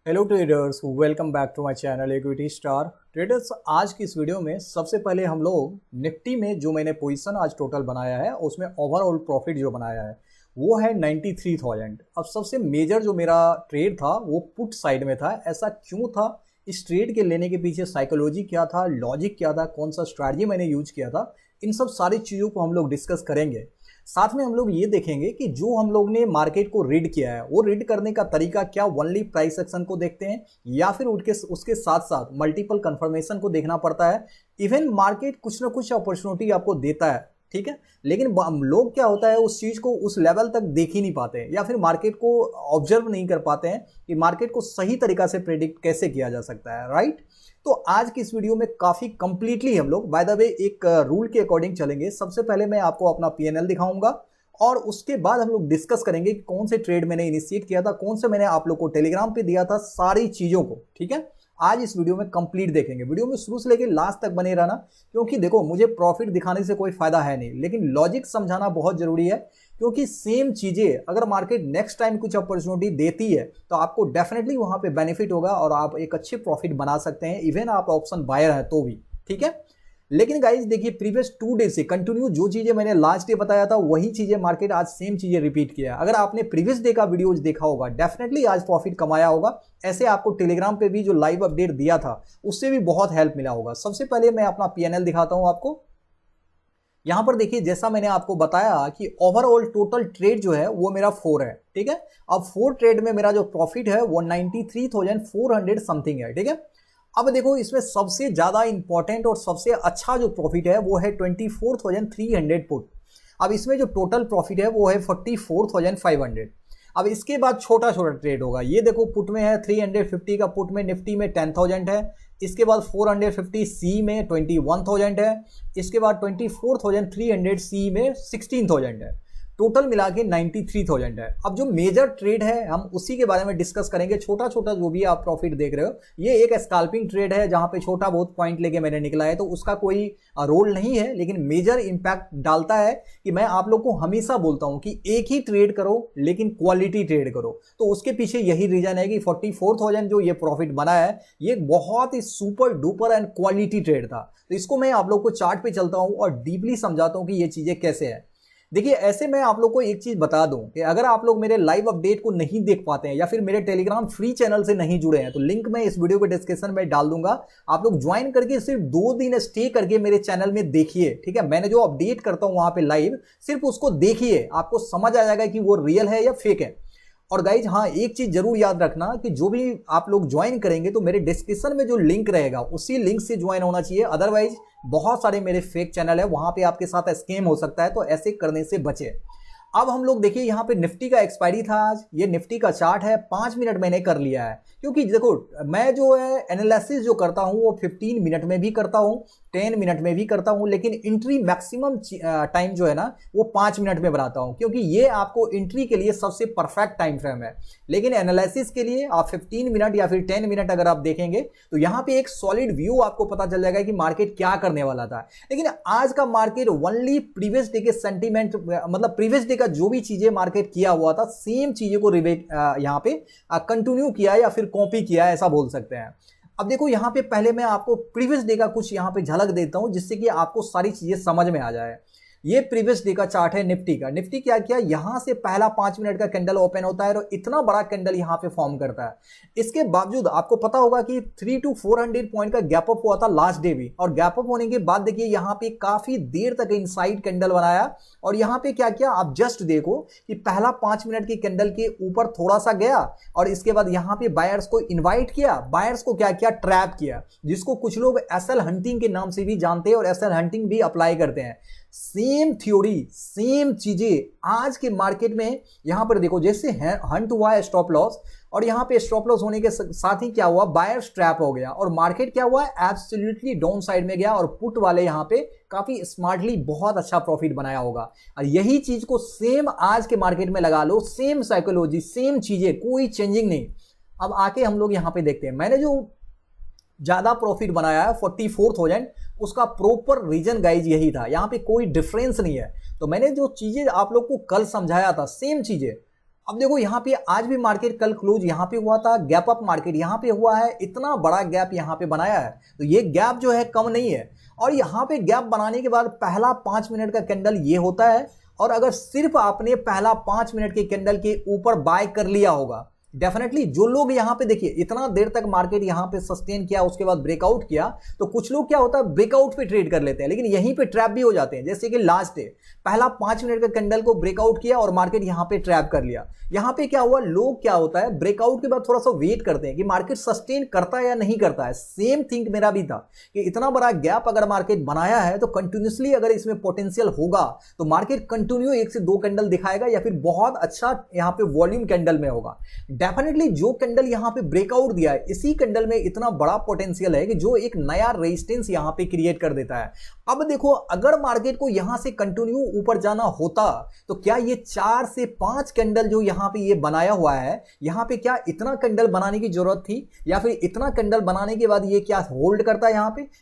Hello traders, welcome back to my channel Equity Star Traders. आज की इस video में सबसे पहले हम लोग निफ्टी में जो मैंने पोजीशन आज टोटल बनाया है उसमें ओवरऑल प्रॉफिट जो बनाया है वो है 93,000। अब सबसे मेजर जो मेरा ट्रेड था वो पुट साइड में था। ऐसा क्यों था, इस ट्रेड के लेने के पीछे साइकोलॉजी क्या था, लॉजिक क्या था, कौन सा स्ट्रैटेजी मैंने यूज किया था, इन सब सारी चीज़ों को हम लोग डिस्कस करेंगे। साथ में हम लोग ये देखेंगे कि जो हम लोग ने मार्केट को रीड किया है वो रीड करने का तरीका क्या, ओनली प्राइस एक्शन को देखते हैं या फिर उसके साथ साथ मल्टीपल कंफर्मेशन को देखना पड़ता है। इवन मार्केट कुछ ना कुछ अपॉर्चुनिटी आपको देता है, ठीक है, लेकिन लोग क्या होता है उस चीज को उस लेवल तक देख ही नहीं पाते हैं या फिर मार्केट को ऑब्जर्व नहीं कर पाते हैं कि मार्केट को सही तरीका से प्रेडिक्ट कैसे किया जा सकता है, राइट। तो आज की इस वीडियो में काफी कंप्लीटली हम लोग बाय द वे एक रूल के अकॉर्डिंग चलेंगे। सबसे पहले मैं आपको अपना पीएनएल दिखाऊंगा और उसके बाद हम लोग डिस्कस करेंगे कि कौन से ट्रेड मैंने इनिशिएट किया था, कौन से मैंने आप लोग को टेलीग्राम पे दिया था, सारी चीजों को, ठीक है। आज इस वीडियो में कंप्लीट देखेंगे। वीडियो में शुरू से लेकर लास्ट तक बने रहना, क्योंकि देखो मुझे प्रॉफिट दिखाने से कोई फायदा है नहीं, लेकिन लॉजिक समझाना बहुत जरूरी है। क्योंकि सेम चीजें अगर मार्केट नेक्स्ट टाइम कुछ अपॉर्चुनिटी देती है तो आपको डेफिनेटली वहां पे बेनिफिट होगा और आप एक अच्छे प्रॉफिट बना सकते हैं, इवन आप ऑप्शन बायर हैं तो भी, ठीक है। लेकिन गाइज देखिए, प्रीवियस 2 डे से कंटिन्यू जो चीजें मैंने लास्ट डे बताया था वही चीजें मार्केट आज सेम चीजें रिपीट किया। अगर आपने प्रीवियस डे का वीडियोज देखा होगा डेफिनेटली आज प्रॉफिट कमाया होगा। ऐसे आपको टेलीग्राम पे भी जो लाइव अपडेट दिया था उससे भी बहुत हेल्प मिला होगा। सबसे पहले मैं अपना पीएनएल दिखाता हूं आपको। यहां पर देखिए, जैसा मैंने आपको बताया कि ओवरऑल टोटल ट्रेड जो है वो मेरा 4 है, ठीक है। अब 4 ट्रेड में मेरा जो प्रॉफिट है वो 93,400 समथिंग है, ठीक है। अब देखो इसमें सबसे ज्यादा इंपॉर्टेंट और सबसे अच्छा जो प्रॉफिट है वो है 24,300 पुट। अब इसमें जो टोटल प्रॉफिट है वो है 44,500। अब इसके बाद छोटा छोटा ट्रेड होगा। ये देखो पुट में है 350 का, पुट में निफ्टी में 10,000 है। इसके बाद 450 सी में 21,000 है। इसके बाद 24,300 सी में 16,000 है। टोटल मिला के 93,000 है। अब जो मेजर ट्रेड है हम उसी के बारे में डिस्कस करेंगे। छोटा छोटा जो भी आप प्रॉफिट देख रहे हो ये एक स्कैल्पिंग ट्रेड है जहां पे छोटा बहुत पॉइंट लेके मैंने निकला है, तो उसका कोई रोल नहीं है, लेकिन मेजर इंपैक्ट डालता है कि मैं आप लोग को हमेशा बोलता हूं कि एक ही ट्रेड करो लेकिन क्वालिटी ट्रेड करो। तो उसके पीछे यही रीजन है कि 44,000 जो ये प्रॉफिट बना है ये बहुत ही super duper and quality trade था। तो इसको मैं आप लोग को चार्ट पे चलता हूं और डीपली समझाता हूं कि ये चीजें कैसे है। देखिए, ऐसे मैं आप लोग को एक चीज बता दूं कि अगर आप लोग मेरे लाइव अपडेट को नहीं देख पाते हैं या फिर मेरे टेलीग्राम फ्री चैनल से नहीं जुड़े हैं तो लिंक मैं इस वीडियो के डिस्क्रिप्शन में डाल दूंगा। आप लोग ज्वाइन करके सिर्फ 2 दिन स्टे करके मेरे चैनल में देखिए, ठीक है। मैंने जो अपडेट करता हूं वहां पे लाइव, सिर्फ उसको देखिए, आपको समझ आ जाएगा कि वो रियल है या फेक है। और गाइज हाँ, एक चीज जरूर याद रखना कि जो भी आप लोग ज्वाइन करेंगे तो मेरे डिस्क्रिप्शन में जो लिंक रहेगा उसी लिंक से ज्वाइन होना चाहिए। अदरवाइज बहुत सारे मेरे फेक चैनल है, वहां पे आपके साथ स्कैम हो सकता है, तो ऐसे करने से बचे। अब हम लोग देखिए यहाँ पे निफ्टी का एक्सपायरी था आज। ये निफ्टी का चार्ट है, 5 मिनट मैंने कर लिया है, क्योंकि देखो मैं जो है एनालिसिस जो करता हूँ वो 15 मिनट में भी करता हूँ, 10 मिनट में भी करता हूँ, लेकिन एंट्री मैक्सिमम टाइम जो है ना वो 5 मिनट में बनाता हूँ, क्योंकि ये आपको एंट्री के लिए सबसे परफेक्ट टाइम फ्रेम है। लेकिन एनालिसिस के लिए आप 15 मिनट या फिर 10 मिनट अगर आप देखेंगे तो यहाँ पे एक सॉलिड व्यू आपको पता चल जाएगा कि मार्केट क्या करने वाला था। लेकिन आज का मार्केट ओनली प्रीवियस डे के सेंटीमेंट, मतलब प्रीवियस डे जो भी चीजें मार्केट किया हुआ था सेम चीजें को यहां पे कंटिन्यू किया या फिर कॉपी किया, ऐसा बोल सकते हैं। अब देखो यहां पे पहले मैं आपको प्रीवियस डे का कुछ यहां पे झलक देता हूं जिससे कि आपको सारी चीजें समझ में आ जाए। ये प्रीवियस डे का चार्ट है निफ्टी का। निफ्टी क्या किया, यहां से पहला 5 मिनट का कैंडल ओपन होता है और इतना बड़ा कैंडल यहां पे फॉर्म करता है। इसके बावजूद आपको पता होगा कि 300 to 400 पॉइंट का गैप अप हुआ था लास्ट डे भी, और गैप अप होने के बाद देखिए यहां पे काफी देर तक इनसाइड कैंडल बनाया और यहां पे क्या किया, आप जस्ट देखो कि पहला 5 मिनट की कैंडल के ऊपर थोड़ा सा गया और इसके बाद यहां पे बायर्स को इन्वाइट किया, बायर्स को क्या किया, ट्रैप किया, जिसको कुछ लोग एसएल हंटिंग के नाम से भी जानते हैं और एसएल हंटिंग भी अप्लाई करते हैं। सेम थ्योरी, सेम चीजें आज के मार्केट में यहां पर देखो, जैसे हंट हुआ है स्टॉप लॉस, और यहां पे स्टॉप लॉस होने के साथ ही क्या हुआ, बायर्स ट्रैप हो गया और मार्केट क्या हुआ, एब्सोल्युटली डाउन साइड में गया और पुट वाले यहां पे काफी स्मार्टली बहुत अच्छा प्रॉफिट बनाया होगा। और यही चीज को सेम आज के मार्केट में लगा लो, सेम साइकोलॉजी, सेम चीजें, कोई चेंजिंग नहीं। अब आके हम लोग यहां पे देखते हैं, मैंने जो ज्यादा प्रॉफिट बनाया है 44,000, उसका प्रॉपर रीजन गाइज यही था, यहां पे कोई डिफरेंस नहीं है। तो मैंने जो चीजें आप लोग को कल समझाया था सेम चीजें अब देखो यहाँ पे आज भी मार्केट कल क्लोज यहाँ पे हुआ था, गैप अप मार्केट यहाँ पे हुआ है, इतना बड़ा गैप यहाँ पे बनाया है, तो ये गैप जो है कम नहीं है। और यहाँ पे गैप बनाने के बाद पहला 5 मिनट का कैंडल ये होता है, और अगर सिर्फ आपने पहला 5 मिनट के कैंडल के ऊपर बाय कर लिया होगा, डेफिनेटली जो लोग यहाँ पे देखिए इतना देर तक मार्केट यहाँ पे सस्टेन किया, उसके बाद ब्रेकआउट किया, तो कुछ लोग क्या होता है ब्रेकआउट पे ट्रेड कर लेते हैं, लेकिन यहीं पे ट्रैप भी हो जाते हैं। जैसे कि लास्ट डे पहला 5 मिनट का कैंडल को ब्रेकआउट किया और मार्केट यहाँ पे ट्रैप कर लिया। यहाँ पे क्या हुआ, लोग क्या होता है ब्रेकआउट के बाद थोड़ा सा वेट करते हैं कि मार्केट सस्टेन करता है या नहीं करता है। सेम थिंग मेरा भी था कि इतना बड़ा गैप अगर मार्केट बनाया है तो कंटिन्यूसली अगर इसमें पोटेंशियल होगा तो मार्केट कंटिन्यू 1 से 2 कैंडल दिखाएगा या फिर बहुत अच्छा यहाँ पे वॉल्यूम कैंडल में होगा। डेफिनेटली जो कैंडल यहां पे ब्रेकआउट दिया है, इसी कैंडल में इतना बड़ा पोटेंशियल है कि जो एक नया रेजिस्टेंस यहां पे क्रिएट कर देता है। अब देखो अगर मार्केट को यहां से कंटिन्यू ऊपर जाना होता तो क्या ये 4 से 5 कैंडल जो यहां पे ये बनाया हुआ है, यहां पे क्या इतना कैंडल बनाने की जरूरत थी, या फिर इतना कैंडल बनाने के बाद ये क्या होल्ड करता है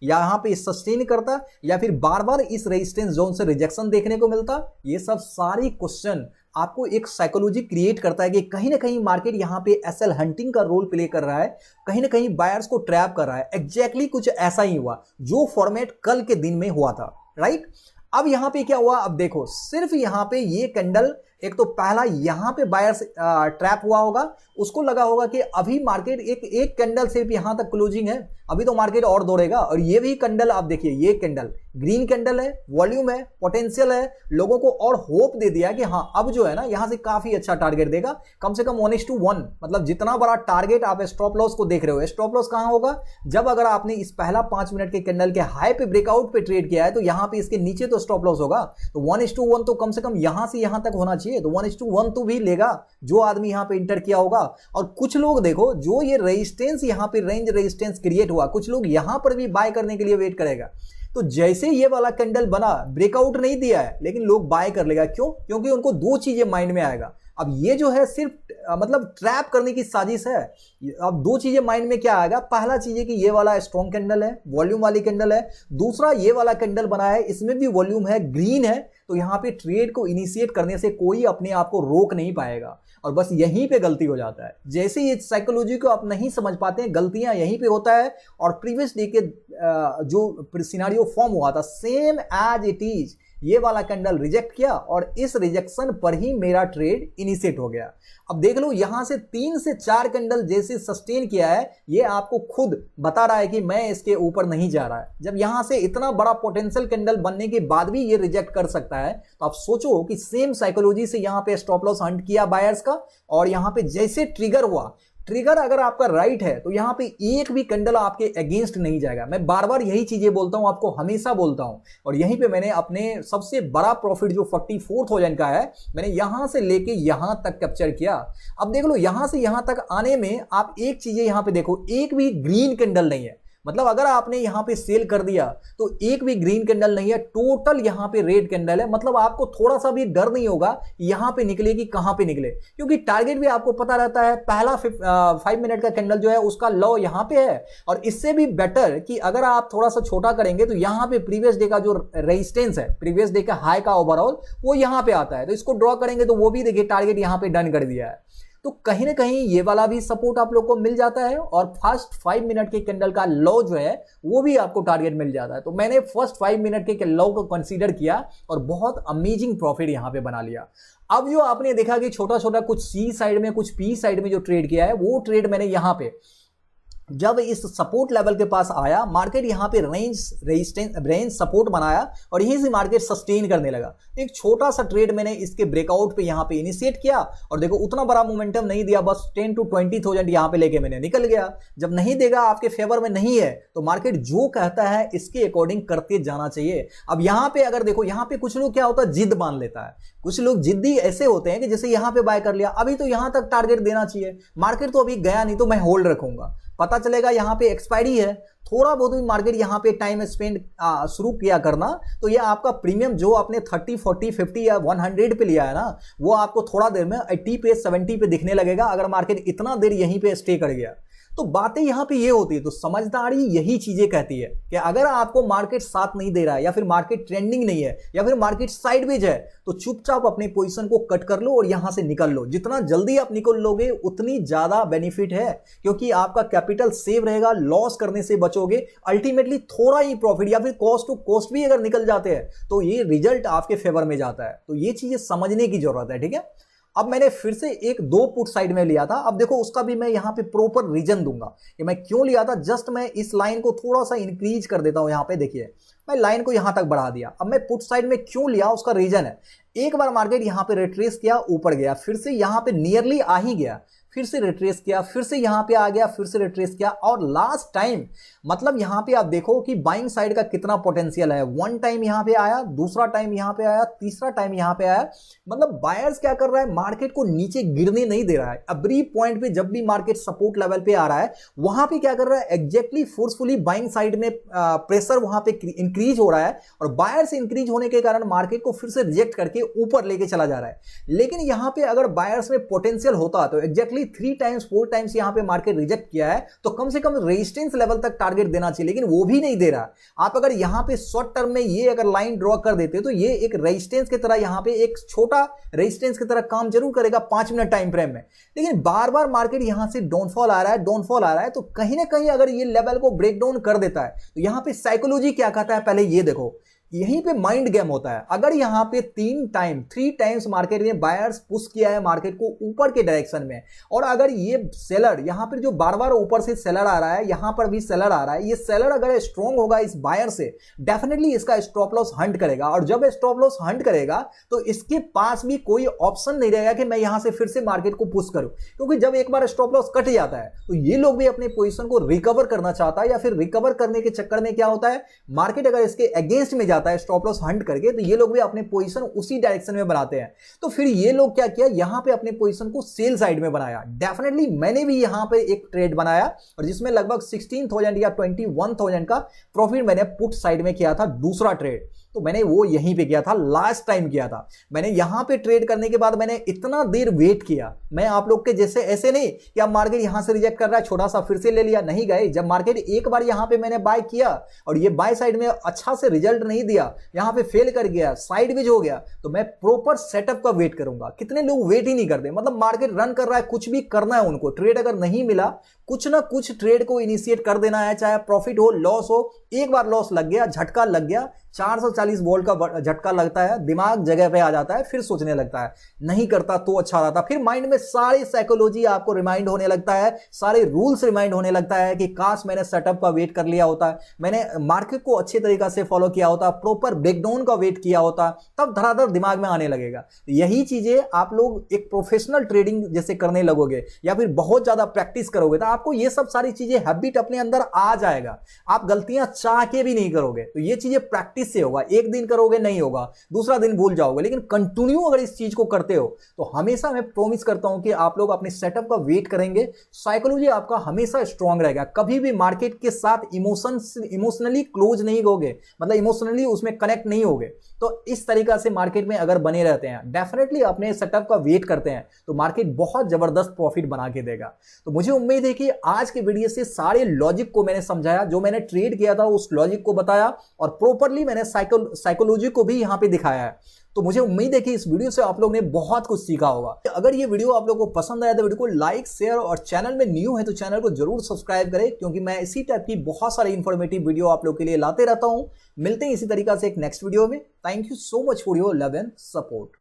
यहां पे सस्टेन करता, या फिर बार बार इस रेजिस्टेंस जोन से रिजेक्शन देखने को मिलता। ये सब सारी क्वेश्चन आपको एक साइकोलॉजी क्रिएट करता है कि कहीं ना कहीं मार्केट यहां पे एसएल हंटिंग का रोल प्ले कर रहा है, कहीं ना कहीं बायर्स को ट्रैप कर रहा है। एग्जैक्टली कुछ ऐसा ही हुआ जो फॉर्मेट कल के दिन में हुआ था, राइट। अब यहां पे क्या हुआ, अब देखो सिर्फ यहां पे ये कैंडल, एक तो पहला यहां पे बायर्स ट्रैप हुआ होगा, उसको लगा होगा कि अभी मार्केट एक कैंडल सिर्फ यहां तक क्लोजिंग है, अभी तो मार्केट और दौड़ेगा। और ये भी कैंडल आप देखिए, ये कैंडल ग्रीन कैंडल है, वॉल्यूम है, पोटेंशियल है, लोगों को और होप दे दिया कि हाँ अब जो है ना यहां से काफी अच्छा टारगेट देगा, कम से कम 1:1। मतलब जितना बड़ा टारगेट आप स्टॉप लॉस को देख रहे हो, स्टॉप लॉस कहां होगा, जब अगर आपने इस पहला 5 मिनट के कैंडल के हाई पे ब्रेकआउट पे ट्रेड किया है तो यहां पे इसके नीचे तो स्टॉप लॉस होगा, तो 1:1 तो कम से कम यहां से यहां तक होना चाहिए। तो 1:1 तो भी लेगा जो आदमी यहां पे इंटर किया होगा। और कुछ लोग देखो जो ये रेजिस्टेंस यहां पे रेंज रेजिस्टेंस क्रिएट हुआ, कुछ लोग यहां पर भी बाय करने के लिए वेट करेगा। तो जैसे ये वाला कैंडल बना, ब्रेकआउट नहीं दिया है लेकिन लोग बाय कर लेगा, क्यों, क्योंकि उनको 2 चीजें माइंड में आएगा। अब ये जो है सिर्फ मतलब ट्रैप करने की साजिश है। अब 2 चीजें माइंड में क्या आएगा, पहला चीज है कि ये वाला स्ट्रॉन्ग कैंडल है, वॉल्यूम वाली कैंडल है, दूसरा ये वाला कैंडल बना है, इसमें भी वॉल्यूम है, ग्रीन है, तो यहां पे ट्रेड को इनिशिएट करने से कोई अपने आप को रोक नहीं पाएगा। और बस यहीं पे गलती हो जाता है, जैसे ये साइकोलॉजी को आप नहीं समझ पाते हैं, गलतियां यहीं पे होता है। और प्रीवियस डे के जो सिनेरियो फॉर्म हुआ था सेम एज इट इज, ये वाला कैंडल रिजेक्ट किया और इस रिजेक्शन पर ही मेरा ट्रेड इनिशिएट हो गया। अब देख लो यहां से 3 से 4 कैंडल जैसे सस्टेन किया है, ये आपको खुद बता रहा है कि मैं इसके ऊपर नहीं जा रहा है। जब यहां से इतना बड़ा पोटेंशियल कैंडल बनने के बाद भी ये रिजेक्ट कर सकता है, तो आप सोचो कि सेम साइकोलॉजी से यहां पे स्टॉप लॉस हंट किया बायर्स का, और यहां पे जैसे ट्रिगर हुआ, ट्रिगर अगर आपका राइट है तो यहां पे एक भी कैंडल आपके अगेंस्ट नहीं जाएगा। मैं बार बार यही चीजें बोलता हूं, आपको हमेशा बोलता हूं। और यहीं पे मैंने अपने सबसे बड़ा प्रॉफिट जो 44,000 का है, मैंने यहां से लेके यहां तक कैप्चर किया। अब देख लो यहां से यहां तक आने में आप एक चीजें यहां पे देखो, एक भी ग्रीन कैंडल नहीं है। मतलब अगर आपने यहां पे सेल कर दिया तो एक भी ग्रीन कैंडल नहीं है, टोटल यहां पे रेड कैंडल है। मतलब आपको थोड़ा सा भी डर नहीं होगा यहां पे निकले कि कहां पे निकले, क्योंकि टारगेट भी आपको पता रहता है। पहला 5 मिनट का कैंडल जो है उसका लो यहां पे है, और इससे भी बेटर कि अगर आप थोड़ा सा छोटा करेंगे तो यहां पे प्रीवियस डे का जो रेजिस्टेंस है, प्रीवियस डे का हाई का ओवरऑल, वो यहां पे आता है। तो इसको ड्रॉ करेंगे तो वो भी देखिए टारगेट यहां पे डन कर दिया है। तो कहीं ना कहीं ये वाला भी सपोर्ट आप लोग को मिल जाता है, और फर्स्ट 5 मिनट के कैंडल का लो जो है वो भी आपको टारगेट मिल जाता है। तो मैंने फर्स्ट 5 मिनट के लो को कंसीडर किया और बहुत अमेजिंग प्रॉफिट यहां पे बना लिया। अब जो आपने देखा कि छोटा छोटा कुछ सी साइड में कुछ पी साइड में जो ट्रेड किया है, वो ट्रेड मैंने यहां पे जब इस सपोर्ट लेवल के पास आया, मार्केट यहां पे रेंज सपोर्ट बनाया और यहीं से मार्केट सस्टेन करने लगा। एक छोटा सा ट्रेड मैंने इसके ब्रेकआउट पे यहां पे इनिशिएट किया, और देखो उतना बड़ा मोमेंटम नहीं दिया, बस 10 to 20,000 यहां पे लेके मैंने निकल गया। जब नहीं देगा, आपके फेवर में नहीं है, तो मार्केट जो कहता है इसके अकॉर्डिंग करते जाना चाहिए। अब यहां पे अगर देखो, यहां पे कुछ लोग क्या होता है, जिद बांध लेता है। कुछ लोग जिद्दी ऐसे होते हैं कि जैसे यहां पे बाय कर लिया, अभी तो यहां तक टारगेट देना चाहिए, मार्केट तो अभी गया नहीं तो मैं होल्ड रखूंगा। पता चलेगा यहां पे एक्सपायरी है, थोड़ा बहुत भी मार्केट यहां पे टाइम स्पेंड शुरू किया करना, तो ये आपका प्रीमियम जो आपने 30, 40, 50 या 100 पे लिया है ना, वो आपको थोड़ा देर में 80 पे 70 पे दिखने लगेगा, अगर मार्केट इतना देर यहीं पे स्टे कर गया। तो बातें यहां पे ये होती है। तो समझदारी यही चीजें कहती है कि अगर आपको मार्केट साथ नहीं दे रहा है, या फिर मार्केट ट्रेंडिंग नहीं है, या फिर मार्केट साइडवेज है, तो चुपचाप अपनी पोजीशन को कट कर लो और यहां से निकल लो। जितना जल्दी आप निकल लोगे उतनी ज्यादा बेनिफिट है, क्योंकि आपका कैपिटल सेव रहेगा, लॉस करने से बचोगे। अल्टीमेटली थोड़ा ही प्रॉफिट या फिर कॉस्ट टू कॉस्ट भी अगर निकल जाते हैं तो ये रिजल्ट आपके फेवर में जाता है। तो ये चीजें समझने की जरूरत है, ठीक है। अब मैंने फिर से एक 2 पुट साइड में लिया था। अब देखो उसका भी मैं यहां पे प्रॉपर रीजन दूंगा कि मैं क्यों लिया था। जस्ट मैं इस लाइन को थोड़ा सा इंक्रीज कर देता हूं। यहां पे देखिए मैं लाइन को यहां तक बढ़ा दिया। अब मैं पुट साइड में क्यों लिया उसका रीजन है। एक बार मार्केट यहां पे रिट्रेस किया, ऊपर गया, फिर से यहां पे नियरली आ ही गया, फिर से रिट्रेस किया, फिर से यहां पे आ गया, फिर से रिट्रेस किया, और लास्ट टाइम मतलब यहां पे आप देखो कि बाइंग साइड का कितना पोटेंशियल है। 1 टाइम यहां पे आया, दूसरा टाइम यहां पे आया, तीसरा टाइम यहां पे आया। मतलब बायर्स क्या कर रहा है, मार्केट को नीचे गिरने नहीं दे रहा है। एवरी पॉइंट पे जब भी मार्केट सपोर्ट लेवल पे आ रहा है वहां पे क्या कर रहा है, एग्जैक्टली फोर्सफुली बाइंग साइड में प्रेशर वहां पे इंक्रीज हो रहा है, और बायर्स इंक्रीज होने के कारण मार्केट को फिर से रिजेक्ट करके ऊपर लेके चला जा रहा है। लेकिन यहां पे अगर बायर्स में पोटेंशियल होता तो एग्जैक्टली 3 टाइम्स 4 टाइम्स यहां पे मार्केट रिजेक्ट किया है, तो कम से कम रेजिस्टेंस लेवल तक टारगेट देना चाहिए, लेकिन वो भी नहीं दे रहा। आप अगर यहां पे शॉर्ट टर्म में ये अगर लाइन ड्रॉ कर देते तो ये एक रेजिस्टेंस की तरह, यहां पे एक छोटा रेजिस्टेंस की तरह काम जरूर करेगा 5 मिनट टाइम फ्रेम में। लेकिन बार बार मार्केट यहां से डाउनफॉल आ रहा है, डाउनफॉल आ रहा है, तो कहीं ना कहीं अगर ये लेवल को ब्रेक डाउन कर देता है तो यहां पे साइकोलॉजी क्या कहता है, पहले ये देखो। यहीं पे माइंड गेम होता है। अगर यहां पे 3 टाइम्स मार्केट ने बायर्स पुश किया है मार्केट को ऊपर के डायरेक्शन में, और अगर ये सेलर यहां पर जो बार बार ऊपर से सेलर आ रहा है, यहां पर भी सेलर आ रहा है, ये सेलर अगर स्ट्रॉन्ग होगा इस बायर से, डेफिनेटली इसका स्टॉप लॉस हंट करेगा। और जब स्टॉप लॉस हंट करेगा तो इसके पास भी कोई ऑप्शन नहीं रहेगा कि मैं यहां से फिर से मार्केट को पुश करूं, क्योंकि जब एक बार स्टॉप लॉस कट जाता है तो ये लोग भी अपने पोजीशन को रिकवर करना चाहता है, या फिर रिकवर करने के चक्कर में क्या होता है, मार्केट अगर इसके अगेंस्ट में जाता है स्टॉप लॉस हंट करके, तो ये लोग भी अपने पोजीशन उसी डायरेक्शन में बनाते हैं। तो फिर ये लोग क्या किया, यहां पे अपने पोजीशन को सेल साइड में बनाया। डेफिनेटली मैंने भी यहां पे एक ट्रेड बनाया, और जिसमें लगभग 16,000 या 21,000 का प्रॉफिट मैंने पुट साइड में किया था। दूसरा ट्रेड तो मैंने वो यहीं पे किया था, लास्ट टाइम किया था मैंने। यहां पे ट्रेड करने के बाद मैंने इतना देर वेट किया। मैं आप लोग के जैसे ऐसे नहीं कि अब मार्केट यहां से रिजेक्ट कर रहा है, छोटा सा फिर से ले लिया, नहीं गए। जब मार्केट एक बार यहां पे मैंने बाय किया और ये बाय साइड में अच्छा से रिजल्ट नहीं दिया, यहां पे फेल कर गया, साइडवेज हो गया, तो मैं प्रॉपर सेटअप का वेट करूंगा। कितने लोग वेट ही नहीं करते, मतलब मार्केट रन कर रहा है, कुछ भी करना है उनको, ट्रेड अगर नहीं मिला, कुछ ना कुछ ट्रेड को इनिशिएट कर देना है, चाहे प्रॉफिट हो लॉस हो। एक बार लॉस लग गया, झटका लग गया, 440 वोल्ट का झटका लगता है, दिमाग जगह पे आ जाता है, फिर सोचने लगता है नहीं करता तो अच्छा रहता। फिर माइंड में सारी साइकोलॉजी आपको रिमाइंड होने लगता है, सारे रूल्स रिमाइंड होने लगता है कि काश मैंने सेटअप का वेट कर लिया होता, मैंने मार्केट को अच्छे तरीके से फॉलो किया होता, प्रॉपर ब्रेकडाउन का वेट किया होता, तब धड़ाधड़ दिमाग में आने लगेगा। यही चीजें आप लोग एक प्रोफेशनल ट्रेडिंग जैसे करने लगोगे, या फिर बहुत ज्यादा प्रैक्टिस करोगे, तो आपको ये सब सारी चीजें हैबिट अपने अंदर आ जाएगा। आप गलतियां चाह के भी नहीं करोगे। तो ये चीजें प्रैक्टिस से होगा। एक दिन करोगे नहीं होगा, दूसरा दिन भूल जाओगे, लेकिन कंटिन्यू अगर इस चीज को करते हो तो हमेशा मैं प्रॉमिस करता हूं कि आप लोग अपने सेटअप का वेट करेंगे, साइकोलॉजी आपका हमेशा स्ट्रांग रहेगा। कभी भी मार्केट के साथ इमोशनली क्लोज नहीं होगे, मतलब इमोशनली उसमें कनेक्ट नहीं होगे। तो इस तरीका से मार्केट में अगर बने रहते हैं, डेफिनेटली अपने सेटअप का वेट करते हैं, तो मार्केट बहुत जबरदस्त प्रॉफिट बना के देगा। तो मुझे उम्मीद है कि आज के वीडियो से सारे लॉजिक को मैंने समझाया, जो मैंने ट्रेड किया था उस लॉजिक को बताया, और प्रॉपरली मैंने साइकोलॉजी को भी यहां पे दिखाया है। तो मुझे उम्मीद है कि इस वीडियो से आप लोग ने बहुत कुछ सीखा होगा। अगर ये वीडियो आप लोगों को पसंद आया तो वीडियो को लाइक, शेयर, और चैनल में न्यू है तो चैनल को जरूर सब्सक्राइब करें, क्योंकि मैं इसी टाइप की बहुत सारे इंफॉर्मेटिव वीडियो आप लोग के लिए लाते रहता हूं। मिलते हैं इसी तरीके से एक नेक्स्ट वीडियो में। Thank you so much for your love and support.